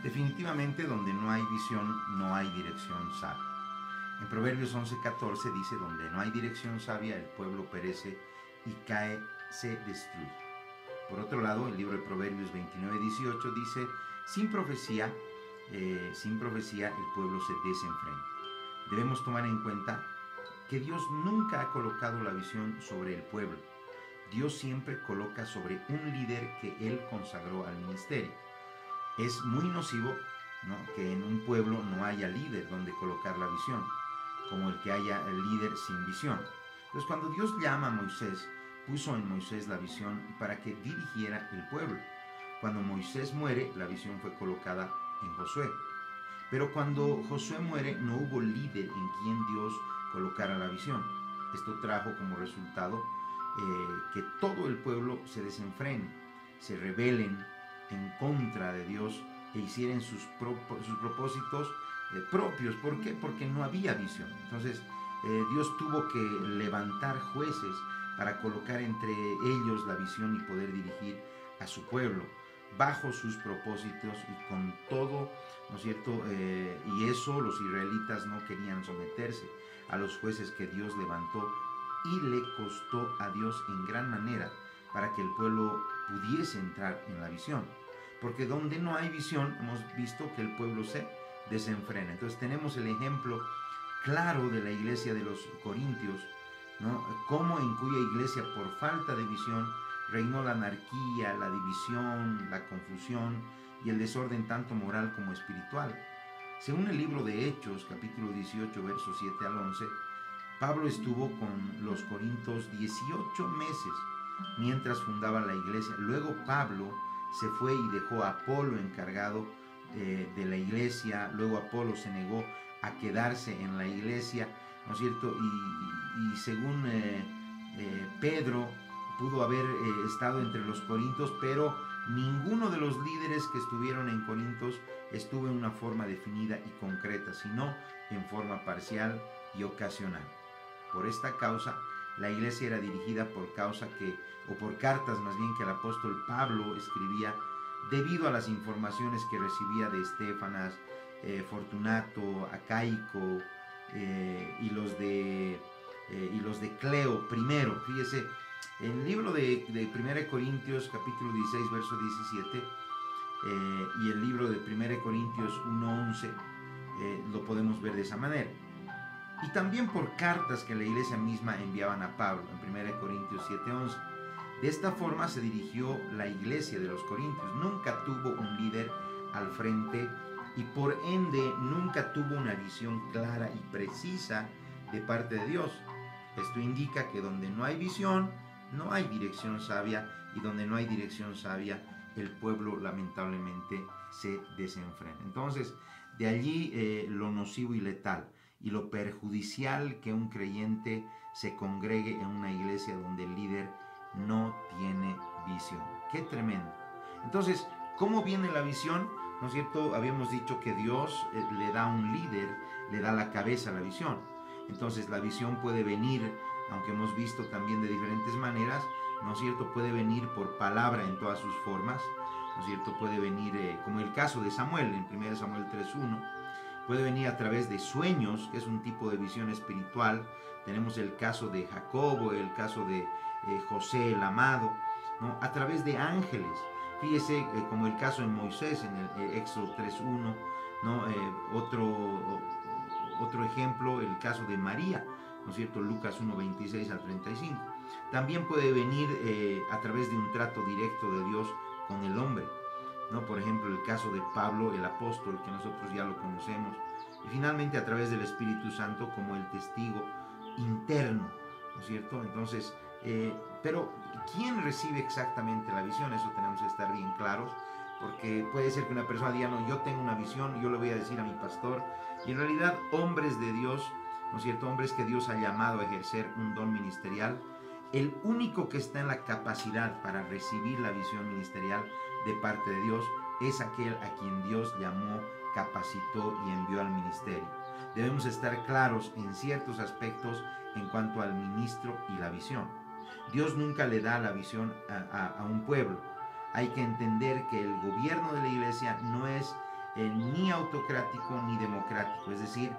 Definitivamente donde no hay visión no hay dirección sabia. En Proverbios 11:14 dice, donde no hay dirección sabia el pueblo perece y cae, se destruye. Por otro lado, el libro de Proverbios 29:18 dice, sin profecía el pueblo se desenfrena. Debemos tomar en cuenta que Dios nunca ha colocado la visión sobre el pueblo. Dios siempre coloca sobre un líder que Él consagró al ministerio. Es muy nocivo, ¿no?, que en un pueblo no haya líder donde colocar la visión, como el que haya el líder sin visión. Entonces, cuando Dios llama a Moisés, puso en Moisés la visión para que dirigiera el pueblo. Cuando Moisés muere, la visión fue colocada en Josué. Pero cuando Josué muere, no hubo líder en quien Dios colocara la visión. Esto trajo como resultado que todo el pueblo se desenfrene, se rebelen en contra de Dios e hicieran sus propósitos propios. ¿Por qué? Porque no había visión. Entonces Dios tuvo que levantar jueces para colocar entre ellos la visión y poder dirigir a su pueblo bajo sus propósitos y con todo, ¿no es cierto? Y eso los israelitas no querían someterse a los jueces que Dios levantó, y le costó a Dios en gran manera para que el pueblo pudiese entrar en la visión. Porque donde no hay visión, hemos visto que el pueblo se desenfrena. Entonces tenemos el ejemplo claro de la iglesia de los Corintios, ¿no? Como en cuya iglesia, por falta de visión, reinó la anarquía, la división, la confusión y el desorden tanto moral como espiritual. Según el libro de Hechos, capítulo 18, versos 7 al 11, Pablo estuvo con los corintios 18 meses mientras fundaba la iglesia. Luego Pablo se fue y dejó a Apolo encargado de la iglesia. Luego Apolo se negó a quedarse en la iglesia, ¿no es cierto? Y según Pedro, pudo haber estado entre los corintios, pero ninguno de los líderes que estuvieron en Corintios estuvo en una forma definida y concreta, sino en forma parcial y ocasional. Por esta causa, la iglesia era dirigida por cartas más bien que el apóstol Pablo escribía debido a las informaciones que recibía de Estéfanas, Fortunato, Acaico y los de Cleo primero. Fíjese, en el libro de 1 Corintios capítulo 16 verso 17 y el libro de 1 Corintios 1:11 lo podemos ver de esa manera. Y también por cartas que la iglesia misma enviaban a Pablo en 1 Corintios 7:11. De esta forma se dirigió la iglesia de los Corintios. Nunca tuvo un líder al frente y por ende nunca tuvo una visión clara y precisa de parte de Dios. Esto indica que donde no hay visión, no hay dirección sabia, y donde no hay dirección sabia, el pueblo lamentablemente se desenfrena. Entonces, de allí lo nocivo y letal y lo perjudicial que un creyente se congregue en una iglesia donde el líder no tiene visión. ¡Qué tremendo! Entonces, ¿cómo viene la visión? ¿No es cierto? Habíamos dicho que Dios le da un líder, le da la cabeza a la visión. Entonces, la visión puede venir, aunque hemos visto también de diferentes maneras, ¿no es cierto? Puede venir por palabra en todas sus formas, ¿no es cierto? Puede venir, como el caso de Samuel, en 1 Samuel 3:1, puede venir a través de sueños, que es un tipo de visión espiritual. Tenemos el caso de Jacobo, el caso de José el amado, ¿no? A través de ángeles. Fíjese, como el caso de Moisés en el Éxodo 3:1, ¿no? Otro ejemplo, el caso de María, ¿no es cierto? Lucas 1:26 al 35. También puede venir a través de un trato directo de Dios con el hombre, ¿no? Por ejemplo, el caso de Pablo, el apóstol, que nosotros ya lo conocemos. Y finalmente a través del Espíritu Santo como el testigo interno, ¿no es cierto? Entonces, pero ¿quién recibe exactamente la visión? Eso tenemos que estar bien claros, porque puede ser que una persona diga, no, yo tengo una visión, yo le voy a decir a mi pastor, y en realidad hombres de Dios, ¿no es cierto? Hombres que Dios ha llamado a ejercer un don ministerial, el único que está en la capacidad para recibir la visión ministerial de parte de Dios es aquel a quien Dios llamó, capacitó y envió al ministerio. Debemos estar claros en ciertos aspectos en cuanto al ministro y la visión. Dios nunca le da la visión a un pueblo. Hay que entender que el gobierno de la iglesia no es ni autocrático ni democrático, es decir,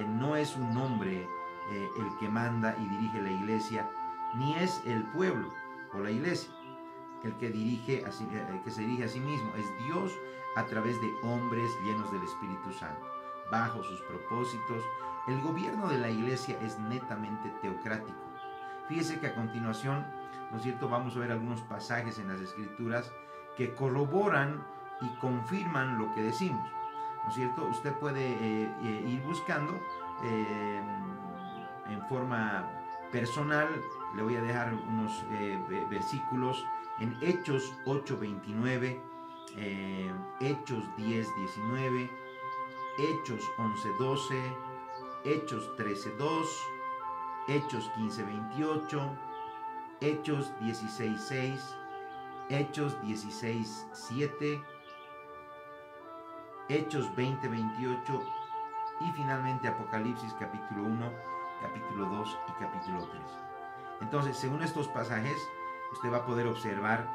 no es un hombre el que manda y dirige la iglesia, ni es el pueblo o la iglesia el que que se dirige a sí mismo, es Dios a través de hombres llenos del Espíritu Santo, bajo sus propósitos. El gobierno de la iglesia es netamente teocrático. Fíjese que a continuación, ¿no es cierto?, vamos a ver algunos pasajes en las Escrituras que corroboran y confirman lo que decimos, ¿no es cierto? Usted puede ir buscando en forma personal. Le voy a dejar unos versículos en Hechos 8:29, Hechos 10:19, Hechos 11:12, Hechos 13:2, Hechos 15:28, Hechos 16:6, Hechos 16:7, Hechos 20:28 y finalmente Apocalipsis capítulo 1, capítulo 2 y capítulo 3. Entonces, según estos pasajes, usted va a poder observar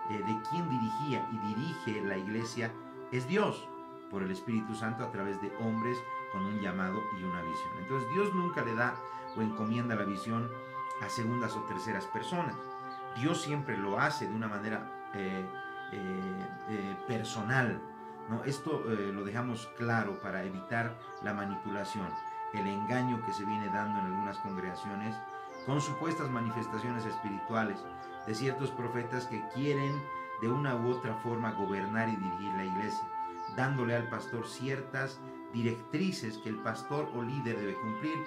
de quién dirigía y dirige la iglesia es Dios, por el Espíritu Santo a través de hombres con un llamado y una visión. Entonces, Dios nunca le da o encomienda la visión a segundas o terceras personas. Dios siempre lo hace de una manera personal, ¿no? Esto lo dejamos claro para evitar la manipulación, el engaño que se viene dando en algunas congregaciones con supuestas manifestaciones espirituales de ciertos profetas que quieren de una u otra forma gobernar y dirigir la iglesia, dándole al pastor ciertas directrices que el pastor o líder debe cumplir,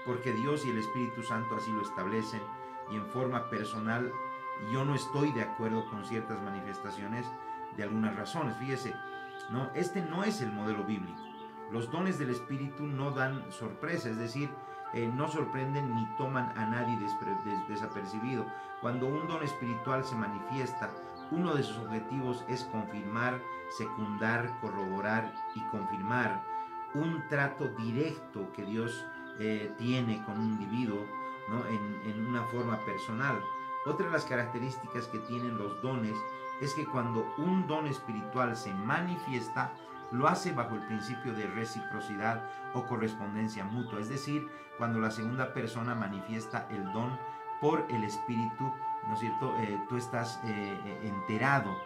porque Dios y el Espíritu Santo así lo establecen, y en forma personal yo no estoy de acuerdo con ciertas manifestaciones de algunas razones. Fíjese, no, este no es el modelo bíblico. Los dones del Espíritu no dan sorpresa, es decir, no sorprenden ni toman a nadie desapercibido. Cuando un don espiritual se manifiesta, uno de sus objetivos es confirmar, secundar, corroborar y confirmar un trato directo que Dios tiene con un individuo, ¿no?, en una forma personal. Otra de las características que tienen los dones es que cuando un don espiritual se manifiesta, lo hace bajo el principio de reciprocidad o correspondencia mutua, es decir, cuando la segunda persona manifiesta el don por el Espíritu, ¿no es cierto? Tú estás enterado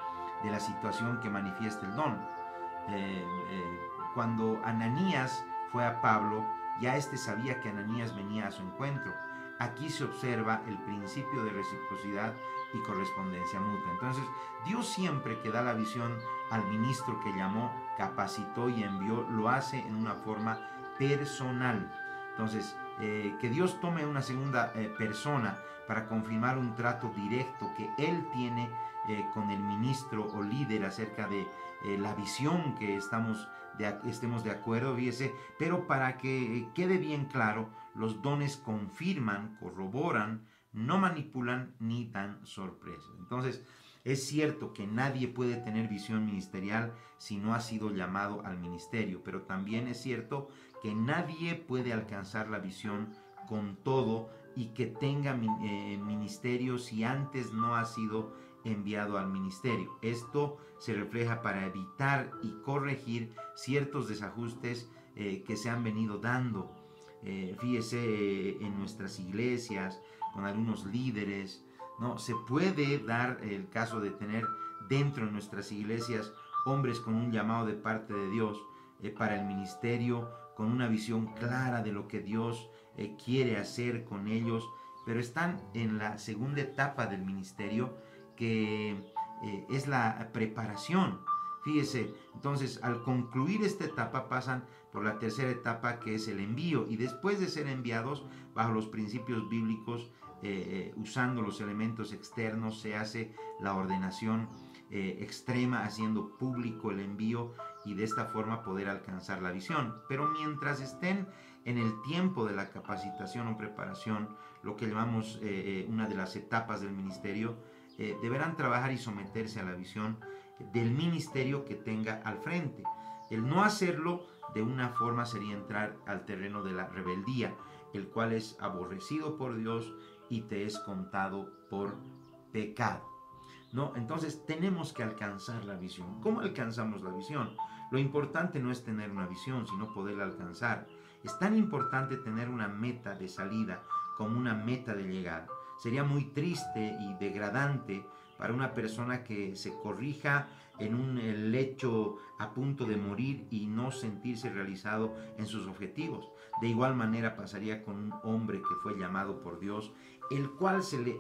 de la situación que manifiesta el don. Cuando Ananías fue a Pablo, ya éste sabía que Ananías venía a su encuentro. Aquí se observa el principio de reciprocidad y correspondencia mutua. Entonces, Dios siempre que da la visión al ministro que llamó, capacitó y envió, lo hace en una forma personal. Entonces, que Dios tome una segunda persona para confirmar un trato directo que Él tiene con el ministro o líder acerca de la visión que estemos de acuerdo, fíjese, pero para que quede bien claro, los dones confirman, corroboran, no manipulan ni dan sorpresas. Entonces, es cierto que nadie puede tener visión ministerial si no ha sido llamado al ministerio, pero también es cierto que nadie puede alcanzar la visión con todo y que tenga ministerio si antes no ha sido enviado al ministerio. Esto se refleja para evitar y corregir ciertos desajustes que se han venido dando. Fíjese en nuestras iglesias, con algunos líderes, ¿no? Se puede dar el caso de tener dentro de nuestras iglesias hombres con un llamado de parte de Dios para el ministerio, con una visión clara de lo que Dios quiere hacer con ellos, pero están en la segunda etapa del ministerio, que es la preparación. Fíjese, entonces al concluir esta etapa pasan por la tercera etapa, que es el envío, y después de ser enviados bajo los principios bíblicos, usando los elementos externos, se hace la ordenación extrema, haciendo público el envío y de esta forma poder alcanzar la visión. Pero mientras estén en el tiempo de la capacitación o preparación, lo que llamamos una de las etapas del ministerio, deberán trabajar y someterse a la visión del ministerio que tenga al frente. El no hacerlo de una forma sería entrar al terreno de la rebeldía, el cual es aborrecido por Dios y te es contado por pecado. ¿no? Entonces tenemos que alcanzar la visión. ¿Cómo alcanzamos la visión? Lo importante no es tener una visión, sino poderla alcanzar. Es tan importante tener una meta de salida como una meta de llegada. Sería muy triste y degradante para una persona que se corrija en un lecho a punto de morir y no sentirse realizado en sus objetivos. De igual manera pasaría con un hombre que fue llamado por Dios, el cual se le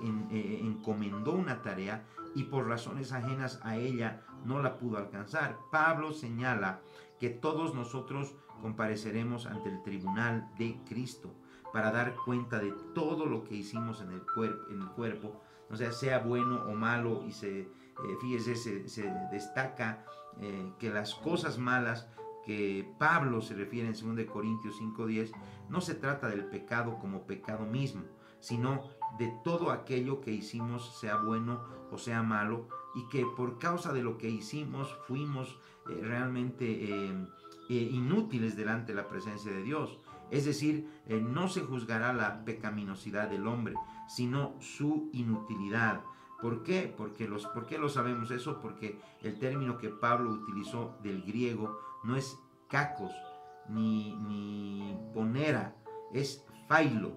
encomendó una tarea y por razones ajenas a ella no la pudo alcanzar. Pablo señala que todos nosotros compareceremos ante el tribunal de Cristo para dar cuenta de todo lo que hicimos en el cuerpo, o sea bueno o malo, y fíjese, se destaca que las cosas malas que Pablo se refiere en 2 Corintios 5:10, no se trata del pecado como pecado mismo, sino de todo aquello que hicimos, sea bueno o sea malo, y que por causa de lo que hicimos fuimos realmente inútiles delante de la presencia de Dios. Es decir, no se juzgará la pecaminosidad del hombre, sino su inutilidad. ¿Por qué? ¿Por qué lo sabemos eso? Porque el término que Pablo utilizó del griego no es kakos ni ponera, es failo,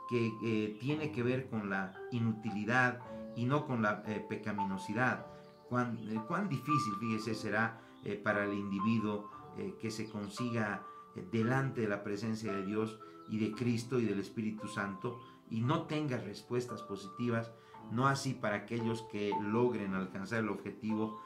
que tiene que ver con la inutilidad y no con la pecaminosidad. Cuán difícil, fíjese, será para el individuo que se consiga delante de la presencia de Dios y de Cristo y del Espíritu Santo y no tenga respuestas positivas, no así para aquellos que logren alcanzar el objetivo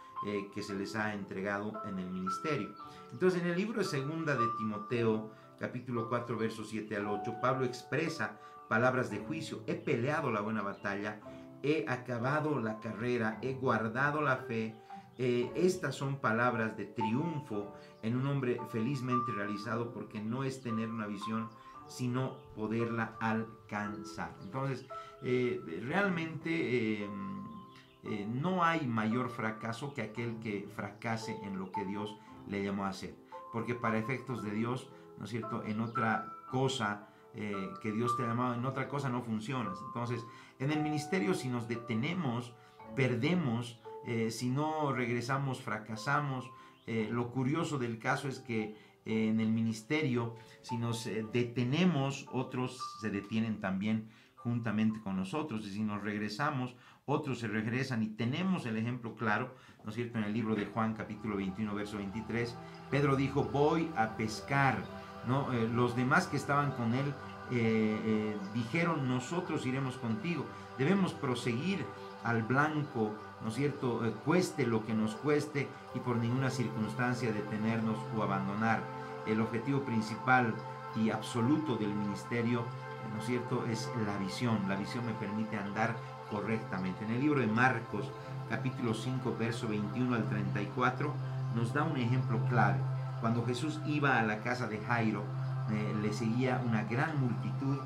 que se les ha entregado en el ministerio. Entonces, en el libro de Segunda de Timoteo, capítulo 4, versos 7 al 8, Pablo expresa palabras de juicio. He peleado la buena batalla, he acabado la carrera, he guardado la fe. Estas son palabras de triunfo en un hombre felizmente realizado, porque no es tener una visión, sino poderla alcanzar. Entonces, realmente no hay mayor fracaso que aquel que fracase en lo que Dios le llamó a hacer, porque para efectos de Dios, ¿no es cierto?, en otra cosa que Dios te ha llamado, en otra cosa no funcionas. Entonces, en el ministerio, si nos detenemos, perdemos. Si no regresamos, fracasamos. Lo curioso del caso es que en el ministerio, si nos detenemos, otros se detienen también juntamente con nosotros, y si nos regresamos, otros se regresan, y tenemos el ejemplo claro, ¿no es cierto?, en el libro de Juan, capítulo 21, verso 23, Pedro dijo: voy a pescar, ¿no? Los demás que estaban con él dijeron: nosotros iremos contigo. Debemos proseguir al blanco, ¿no es cierto?, cueste lo que nos cueste, y por ninguna circunstancia detenernos o abandonar. El objetivo principal y absoluto del ministerio, ¿no es cierto?, es la visión. La visión me permite andar correctamente. En el libro de Marcos, capítulo 5, verso 21 al 34, nos da un ejemplo clave. Cuando Jesús iba a la casa de Jairo, le seguía una gran multitud,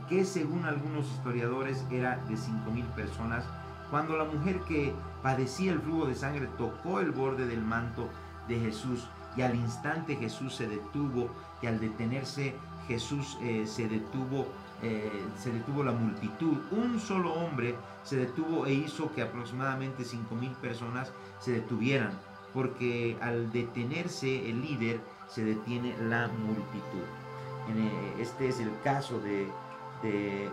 que según algunos historiadores era de 5,000 personas, cuando la mujer que padecía el flujo de sangre tocó el borde del manto de Jesús, y al instante Jesús se detuvo, y al detenerse Jesús se detuvo la multitud. Un solo hombre se detuvo e hizo que aproximadamente 5,000 personas se detuvieran, porque al detenerse el líder se detiene la multitud. Este es el caso de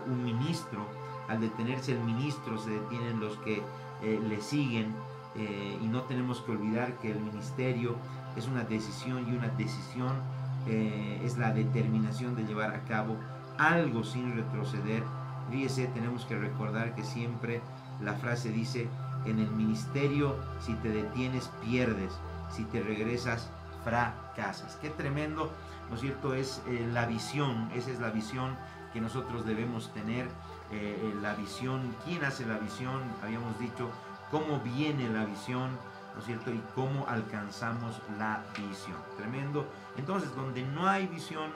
un ministro. Al detenerse el ministro se detienen los que le siguen, y no tenemos que olvidar que el ministerio es una decisión, y una decisión es la determinación de llevar a cabo algo sin retroceder. Fíjese, tenemos que recordar que siempre la frase dice: en el ministerio, si te detienes, pierdes; si te regresas, fracasas. Qué tremendo, ¿no es cierto?, es la visión. Esa es la visión que nosotros debemos tener. La visión, ¿quién hace la visión? Habíamos dicho cómo viene la visión, ¿no es cierto?, y cómo alcanzamos la visión. Tremendo. Entonces, donde no hay visión,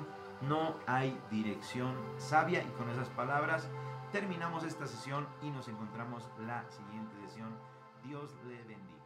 no hay dirección sabia. Y con esas palabras terminamos esta sesión y nos encontramos la siguiente sesión. Dios le bendiga.